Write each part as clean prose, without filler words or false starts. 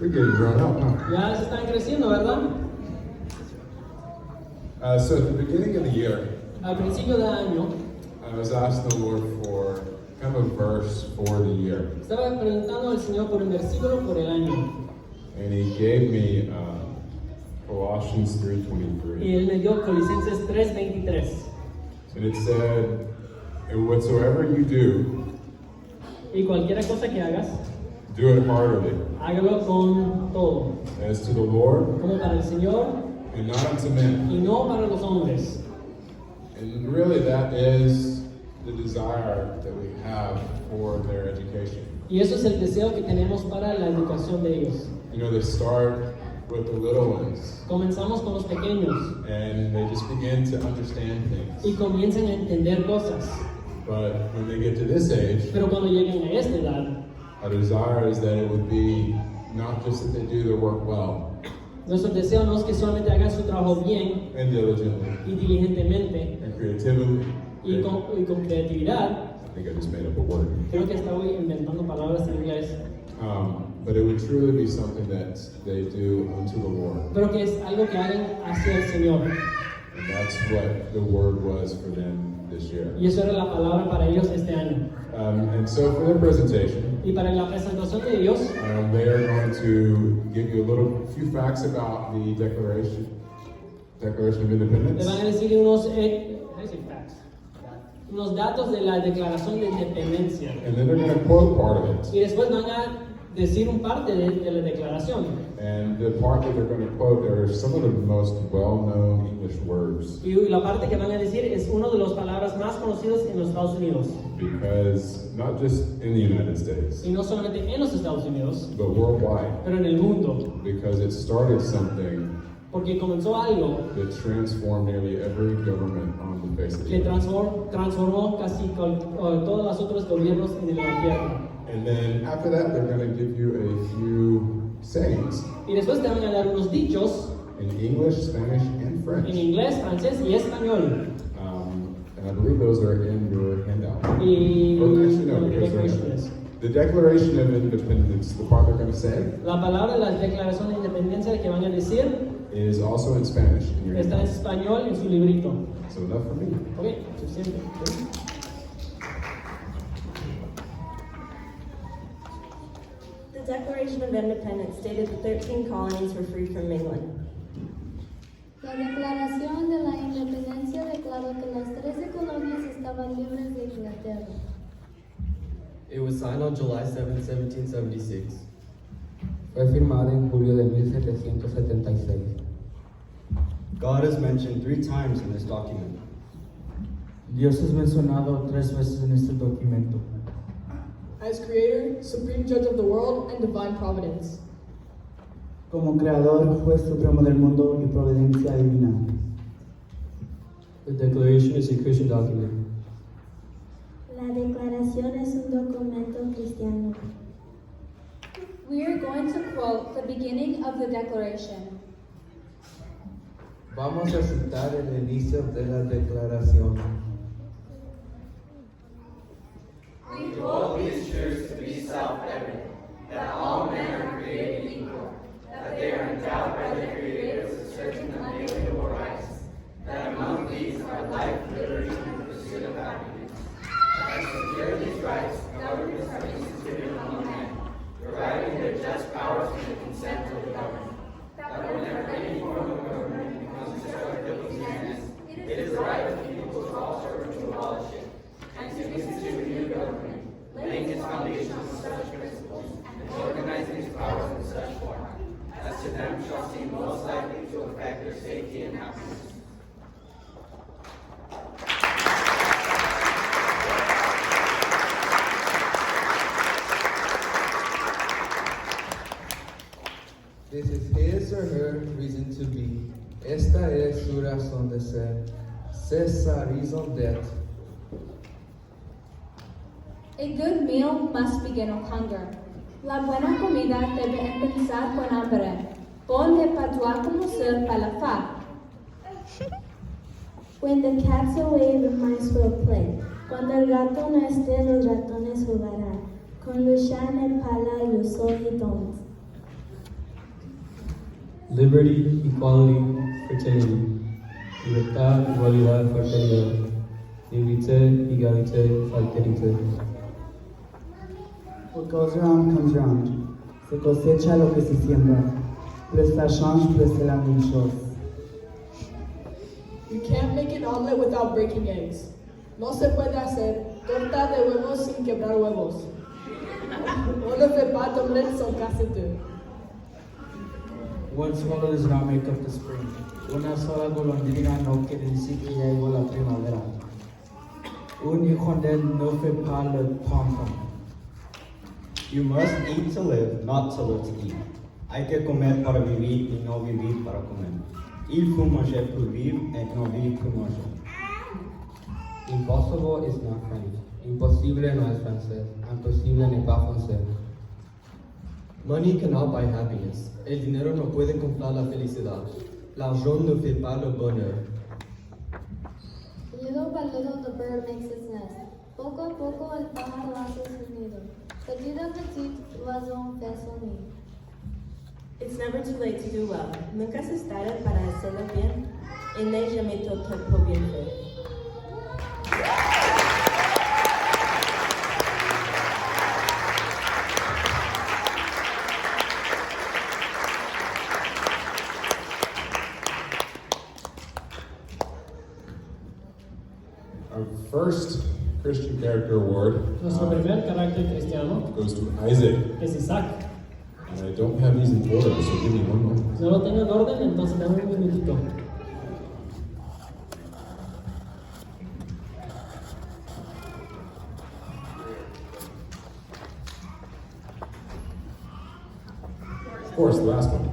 We're getting grown up, huh? Ya se están creciendo, ¿verdad? So at the beginning of the year, Al principio del año, I was asking the Lord for kind of a verse for the year. estaba preguntando al Señor por un versículo por el año. And He gave me Colossians Y 3:23. Él me dio Colosenses 3:23. And it said, "And whatsoever you do, Y cualquier cosa que hagas, do it heartily, hágalo con todo, as to the Lord como para el Señor and not unto men." y no para los hombres. And really that is the desire that we have for their education. Y eso es el deseo que tenemos para la educación de ellos. You know, they start with the little ones, Comenzamos con los pequeños and they just begin to understand y things. comienzan a entender cosas. But when they get to this age, Pero cuando lleguen a esta edad, our desire is that it would be not just that they do their work well nuestro deseo no es que solamente hagan su trabajo bien and diligently y diligentemente and creatively. y con creatividad. I think I just made up a word. Creo que estaba inventando palabras en inglés. But it would truly be something that they do unto the Lord. Pero que es algo que hagan hacia el Señor. And that's what the word was for them this year. Y eso era la palabra para ellos este año. And so for their presentation, Y para la presentación de ellos, they are going to give you a few facts about the Declaration of le Independence. van a decir unos datos de la Declaración de Independencia. And then they're going to quote part of it. Y después van a decir un parte de la declaración. And the part that they're going to quote, there are some of the most well-known English words. Y la parte que van a decir es una de las palabras más conocidas en los Estados Unidos. Because not just in the United States, Y no solamente en los Estados Unidos, but worldwide. pero en el mundo. Because it started something Porque comenzó algo that transformed nearly every government on the face of the que earth. transformó casi todos los otros gobiernos en la tierra. And then after that, they're going to give you a few sayings Y después te van a dar unos dichos in English, Spanish, and French. en inglés, francés y español. And I believe those are in your handout. Y Well, actually, no, because they're in the Declaration of Independence, the part they're going to say, la palabra de la Declaración de Independencia que van a decir is also in Spanish in your está en handout. español en su librito. So enough for me. Ok, suficiente. The Declaration of Independence stated the 13 colonies were free from England. La Declaración de la Independencia declaró que las 13 colonias estaban libres de Inglaterra. It was signed on July 7, 1776. Fue firmada en julio de 1776. God is mentioned 3 times in this document. Dios es mencionado 3 veces en este documento. As creator, supreme judge of the world, and divine providence. Como creador, juez supremo del mundo y providencia divina. The Declaration is a Christian document. La declaración es un documento cristiano. We are going to quote the beginning of the Declaration. Vamos a citar el inicio de la declaración. We hold these truths to be self-evident, that all men are created equal, that they are endowed by the Creator with certain unalienable rights, that among these are life, liberty, and the pursuit of happiness. That to secure these rights, governments are instituted among men, providing their just powers from the consent of the governed. That whenever any form of government becomes destructive of these ends, it is the right of the people to alter or to abolish it, and to institute a new government, laying its foundation on such principles, and organizing its powers in such form, as to them shall seem most likely to affect their safety and happiness. This is his or her reason to be. Esta es su razón de ser. This is a reason that. A good meal must begin with hunger. La buena comida debe empezar con hambre. Bon ne pas doit commencer par la faim. When the cat's away, the mice will play. Cuando el gato no esté, los ratones jugarán. Con luchar en el pala, los ojitos. Liberty, equality, fraternity. Libertad, igualdad, fraternidad. Liberté, égalité, fraternité. What goes around comes round. Se cosecha lo que se siembra. Plus ça change, plus c'est la même chose. You can't make an omelet without breaking eggs. No se puede hacer torta de huevos sin quebrar huevos. On ne fait pas d'omelette sans casser d'œufs. One swallow does not make up the spring. Una sola golondrina no quiere decir que ya llegó la primavera. Un hirondelle no fait pas le printemps. You must eat to live, not to live to eat. Hay que comer para vivir y no vivir para comer. Il faut manger pour vivre et non vivre pour manger. Impossible is not French. Imposible no es francés. Imposible n'est pas français. Money cannot buy happiness. El dinero no puede comprar la felicidad. L'argent ne fait pas le bonheur. Little by little the bird makes its nest. Poco a poco el pájaro hace su nido. Petit à petit l'oiseau fait son nid. It's never too late to do well. Nunca es tarde para hacerlo bien. Il n'est jamais trop tard pour bien faire. Our first Christian Character Award Nuestro primer carácter cristiano goes to Isaac. es Isaac. And I don't have these in order, so give me one moment. Si no lo tengo en orden, entonces dame un minutito. Of course, the last one.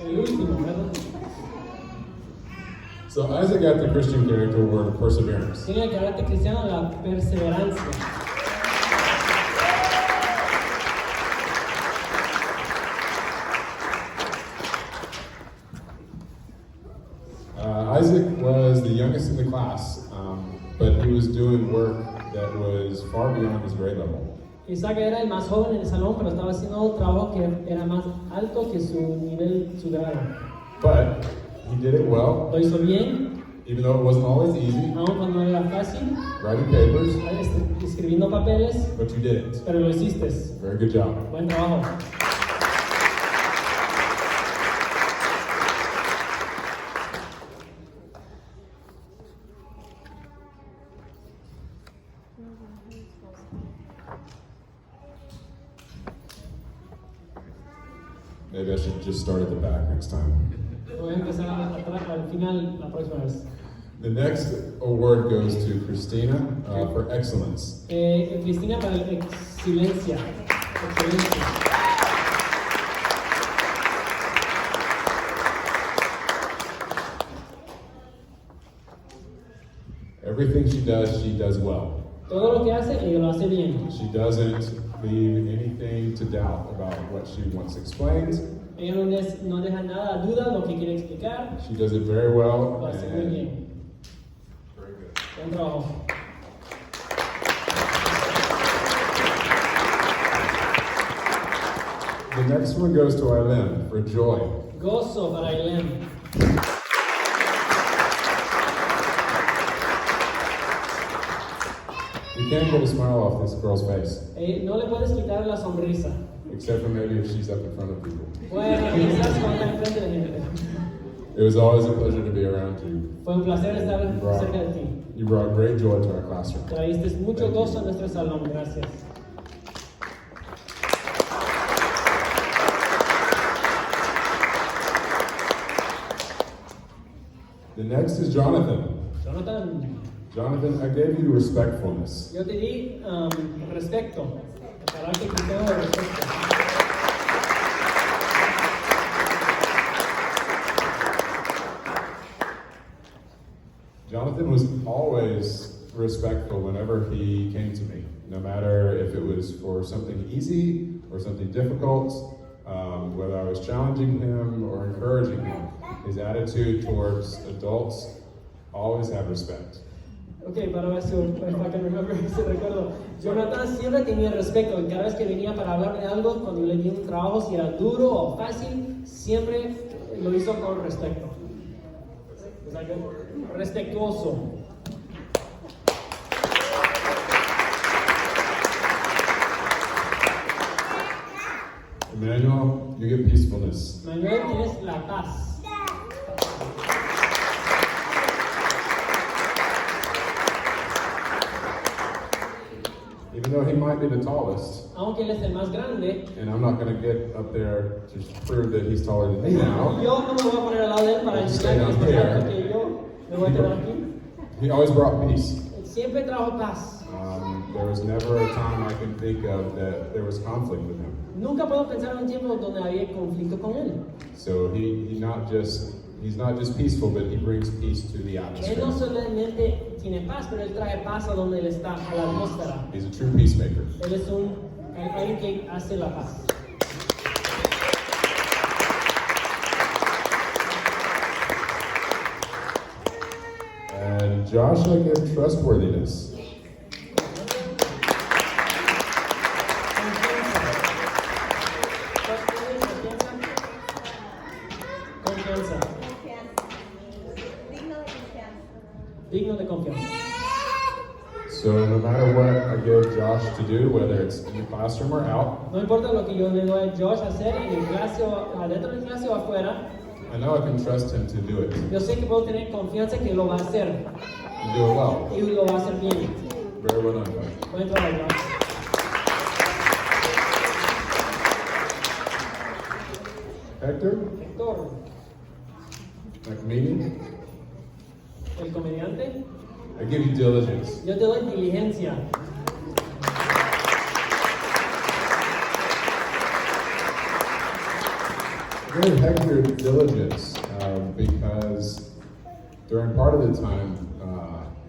El último, ¿verdad? So Isaac got the Christian Character Award of Perseverance. Tiene el carácter cristiano la perseverancia. Isaac was the youngest in the class, but he was doing work that was far beyond his grade level. Isaac era el más joven en el salón, pero estaba haciendo trabajo que era más alto que su nivel, su grado. But he did it well, Lo hizo bien, even though it wasn't always easy, aun cuando no era fácil, writing papers, escribiendo papeles, but you did it. pero lo hiciste. Very good job. Buen trabajo. Maybe I should just start at the back next time. Voy a empezar al final la próxima vez. The next award goes to Christina for excellence. Cristina para la excelencia. Excelencia. Everything she does well. Todo lo que hace, ella lo hace bien. She doesn't leave anything to doubt about what she once explained. Ella no deja nada a duda lo que quiere explicar. She does it very well. Lo hace muy And bien. very good. Buen trabajo. The next one goes to Eileen for joy. Gozo para Eileen. You can't get a smile off this girl's face, No le puedes quitar la sonrisa. except for maybe if she's up in front of people. Bueno, quizás cuando está enfrente de gente. It was always a pleasure to be around you. Fue un placer estar cerca de ti. You brought great joy to our classroom. Traíste mucho Thank you. gozo a nuestro salón. Gracias. The next is Jonathan. Jonathan, Jonathan, I gave you respectfulness. yo te di respeto. El carácter cristiano de respeto. Jonathan was always respectful whenever he came to me, no matter if it was for something easy or something difficult, whether I was challenging him or encouraging him. His attitude towards adults always had respect. Ok, para ver si if I can remember, si recuerdo. Jonathan siempre tenía respeto. Cada vez que venía para hablar de algo, cuando le di un trabajo, si era duro o fácil, siempre lo hizo con respeto. O sea, respetuoso. Emmanuel, you get peacefulness. Manuel, tienes la paz. Even though he might be the tallest, Aunque él es el más grande, and I'm not going to get up there to prove that he's taller than me now, yo no me voy a poner al lado de él para Stay enseñar down que es here. alto que yo me voy a quedar aquí. he always brought peace. Él siempre trajo paz. There was never a time I can think of that there was conflict with him. Nunca puedo pensar en un tiempo donde había conflicto con él. So he's not just peaceful, but he brings peace to the Él atmosphere. no solamente tiene paz, pero él trae paz a donde él está, a la atmósfera. He's a true peacemaker. Él es alguien que hace la paz. And Josh, I give trustworthiness. Confianza. Digno de confianza. So no matter what I give Josh to do, whether it's in the classroom or out, No importa lo que yo le doy a Josh a hacer en el clase o adentro del clase o afuera, I know I can trust him to do it, yo sé que puedo tener confianza que lo va a hacer and do it well. y lo va a hacer bien. Very well done, Josh. Buen trabajo, Josh. Hector, Héctor, my comedian, el comediante, I give you diligence. yo te doy diligencia. I give Hector diligence because during part of the time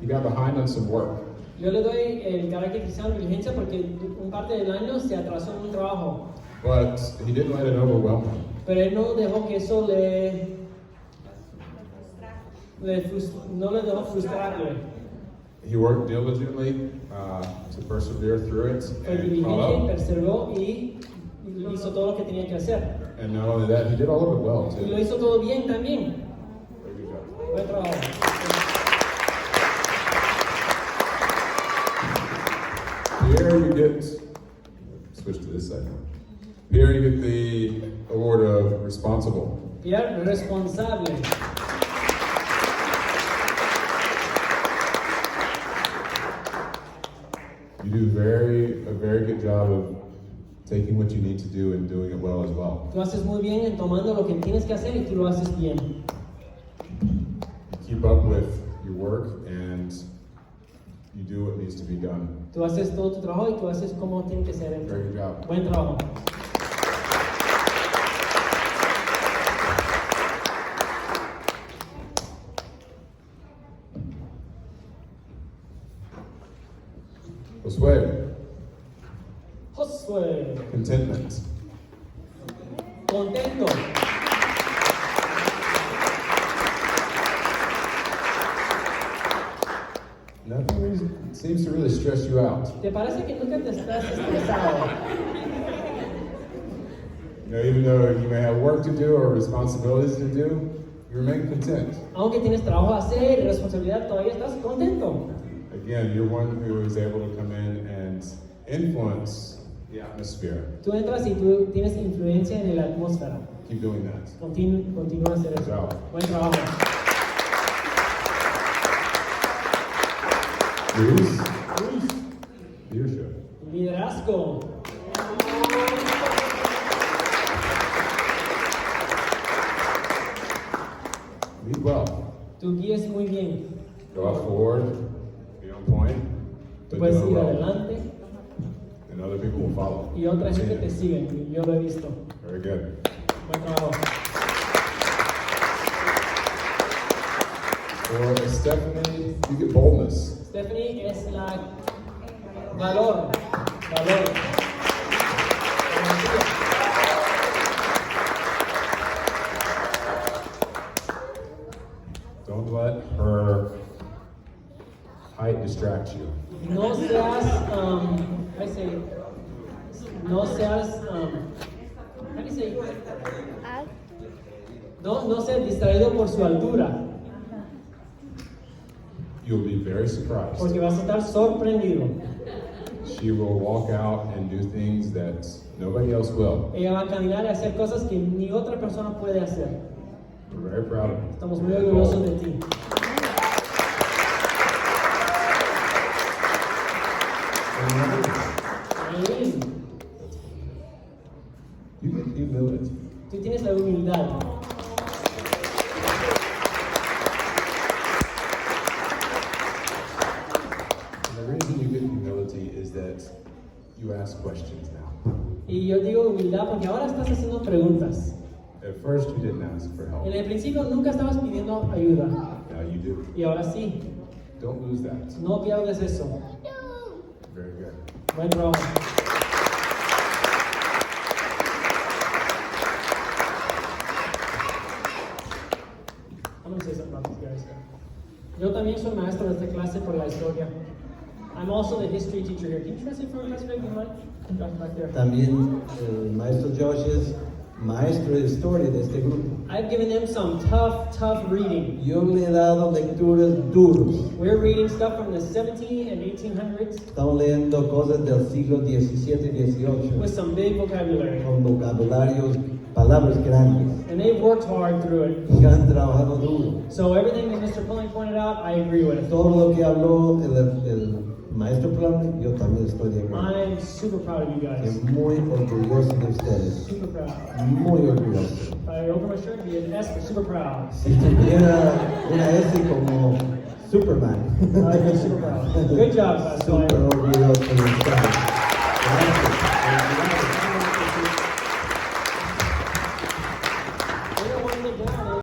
he got behind on some work. Yo le doy el carácter cristiano diligencia porque un parte del año se atrasó en un trabajo, But he didn't let it overwhelm him. pero él no dejó que eso no le dejó frustrarle. He worked diligently to persevere through it Fue and diligente, follow. perseveró y hizo todo lo que tenía que hacer. And not only that, he did all of it well Y lo too. hizo todo bien también. Very good job. Buen trabajo. Pierre, you get switch to this side. Pierre, you get the award of responsible. Pierre, responsable. You do a very good job of taking what you need to do and doing it well as well. Tú haces muy bien en tomando lo que tienes que hacer y tú lo haces bien. You keep up with your work and you do what needs to be done. Tú haces todo tu trabajo y tú haces como tiene que ser hecho. Very good job. Buen trabajo. Josué, Josué, contentment. contento. Nothing seems to really stress you out. ¿Te parece que nunca te estás estresado? You know, even though you may have work to do or responsibilities to do, you remain content. Aunque tienes trabajo a hacer y responsabilidad, todavía estás contento. Again, you're one who is able to come in and influence the atmosphere. Tú entras y tú tienes influencia en la atmósfera. Keep doing that. Continúa a hacer Good eso. job. Buen trabajo. Luis, leadership. Liderazgo. Lead well. Tú guías muy bien. Go out forward, be on point, Tú but puedes do it ir well. adelante And other people will follow. y otra See gente it. te sigue. Y yo lo he visto. Very good. Buen trabajo. For Stephanie, you get boldness. Stephanie es la valor. Valor. Don't let her height distract you. No seas, I say, no seas, how do you say? No ser distraído por su altura, You'll be very surprised. porque vas a estar sorprendido. She will walk out and do things that nobody else will. Ella va a caminar y hacer cosas que ni otra persona puede hacer. We're very proud of her. Estamos muy orgullosos de ti. Amén. You get humility. Tú tienes la humildad. And the reason you get humility is that you ask questions now. Y yo digo humildad porque ahora estás haciendo preguntas. At first, you didn't ask for help. En el principio nunca estabas pidiendo ayuda. Now you do. Y ahora sí. Don't lose that. No pierdes eso. Very good. Buen trabajo. I'm going to say something about these guys. Yo también soy maestro de esta clase por la historia. I'm also the history teacher here. Can you translate for me, Pastor Greg, if you mind? Josh back there. También el maestro Josh es maestro de historia de este grupo. I've given them some tough reading. Yo le he dado lecturas duras. We're reading stuff from the 17 and 1800s Estamos leyendo cosas del siglo XVII y XVIII with some big vocabulary. con vocabularios, palabras grandes. And they've worked hard through it. Y han trabajado duro. So everything that Mr. Pulling pointed out, I agree with. Todo lo que habló el maestro Plumley, yo también estoy de acuerdo. I'm super proud of you guys. Estoy muy orgulloso de ustedes. Super proud. Muy orgulloso. If I open my shirt, it'd be an S for super proud. Si tuviera una S como Superman. I'd be super proud. Good job, Pastor. Super orgulloso de ustedes. Gracias. They don't want to get down.